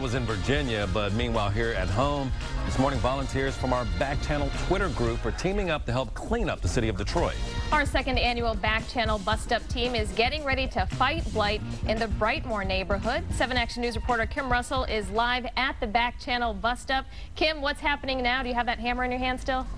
That was in Virginia, but meanwhile here at home, this morning volunteers from our Backchannel Twitter group are teaming up to help clean up the city of Detroit. Our second annual Backchannel Bustup team is getting ready to fight blight in the Brightmore neighborhood. 7 Action News reporter Kim Russell is live at the Backchannel Bustup. Kim, what's happening now? Do you have that hammer in your hand still?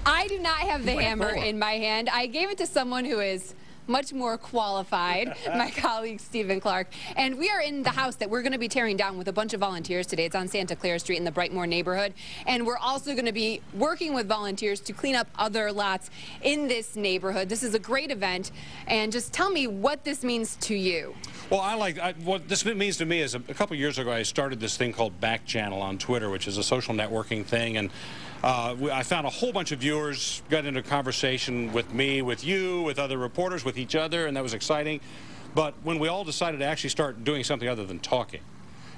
I do not have the hammer in my hand. I gave it to someone who is much more qualified, my colleague Stephen Clark. And we are in the house that we're going to be tearing down with a bunch of volunteers today. It's on Santa Clara Street in the Brightmore neighborhood. And we're also going to be working with volunteers to clean up other lots in this neighborhood. This is a great event. And just tell me what this means to you. Well, what this means to me is a couple years ago I started this thing called Backchannel on Twitter, which is a social networking thing. And I found a whole bunch of viewers, got into a conversation with me, with you, with other reporters, with each other, and that was exciting. But when we all decided to actually start doing something other than talking,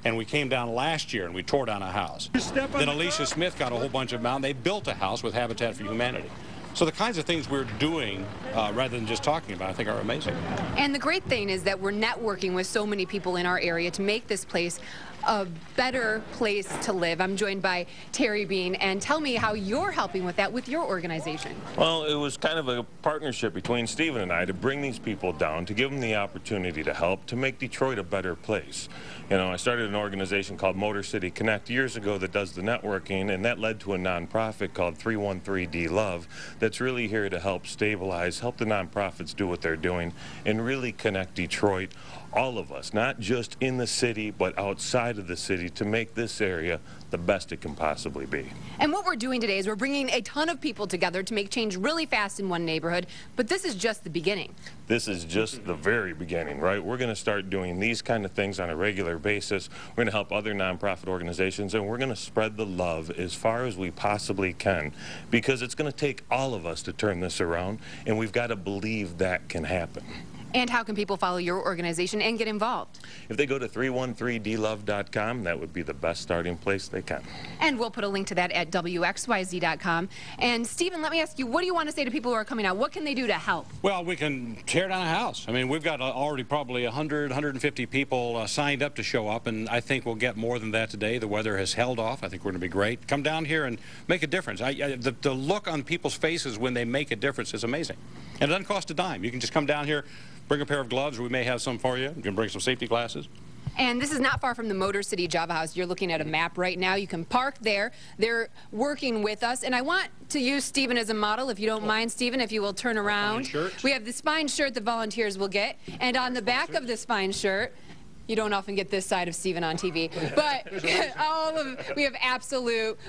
and we came down last year and we tore down a house, then Alicia Smith got a whole bunch of them out, and they built a house with Habitat for Humanity. So the kinds of things we're doing, rather than just talking about, I think are amazing. And the great thing is that we're networking with so many people in our area to make this place a better place to live. I'm joined by Terry Bean, and tell me how you're helping with that with your organization. Well, it was kind of a partnership between Stephen and I to bring these people down, to give them the opportunity to help, to make Detroit a better place. You know, I started an organization called Motor City Connect years ago that does the networking, and that led to a nonprofit called 313D Love that's really here to help stabilize, help the nonprofits do what they're doing, and really connect Detroit, all of us, not just in the city, but outside of the city, to make this area the best it can possibly be. And what we're doing today is we're bringing a ton of people together to make change really fast in one neighborhood, but this is just the beginning. This is just the very beginning, right? We're going to start doing these kind of things on a regular basis. We're going to help other nonprofit organizations, and we're going to spread the love as far as we possibly can, because it's going to take all of us to turn this around, and we've got to believe that can happen. And how can people follow your organization and get involved? If they go to 313dlove.com, that would be the best starting place they can. And we'll put a link to that at WXYZ.com. And Stephen, let me ask you, what do you want to say to people who are coming out? What can they do to help? Well, we can tear down a house. I mean, we've got already probably 100, 150 people signed up to show up, and I think we'll get more than that today. The weather has held off. I think we're going to be great. Come down here and make a difference. The look on people's faces when they make a difference is amazing. And it doesn't cost a dime. You can just come down here, bring a pair of gloves, or we may have some for you. You can bring some safety glasses. And this is not far from the Motor City Java House. You're looking at a map right now. You can park there. They're working with us. And I want to use Stephen as a model, if you don't mind, Stephen, if you will turn around. We have this fine shirt the volunteers will get. And on the back of this fine shirt, you don't often get this side of Stephen on TV, but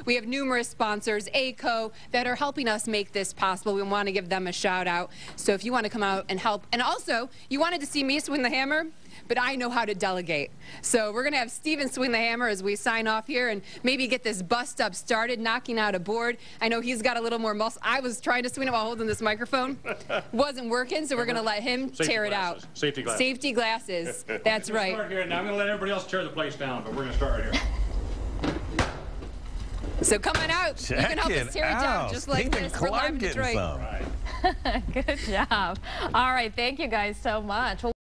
we have numerous sponsors, ACO, that are helping us make this possible. We want to give them a shout out. So if you want to come out and help, and also you wanted to see me swing the hammer, but I know how to delegate. So we're going to have Stephen swing the hammer as we sign off here and maybe get this bust up started, knocking out a board. I know he's got a little more muscle. I was trying to swing it while holding this microphone. Wasn't working, so we're going to let him tear it out. Safety glasses. Safety glasses. That's right. Start here. Now I'm going to let everybody else tear the place down, but we're going to start right here. So come on out. You can help us tear it down just like this. We're live in Detroit. Good job. All right, thank you guys so much.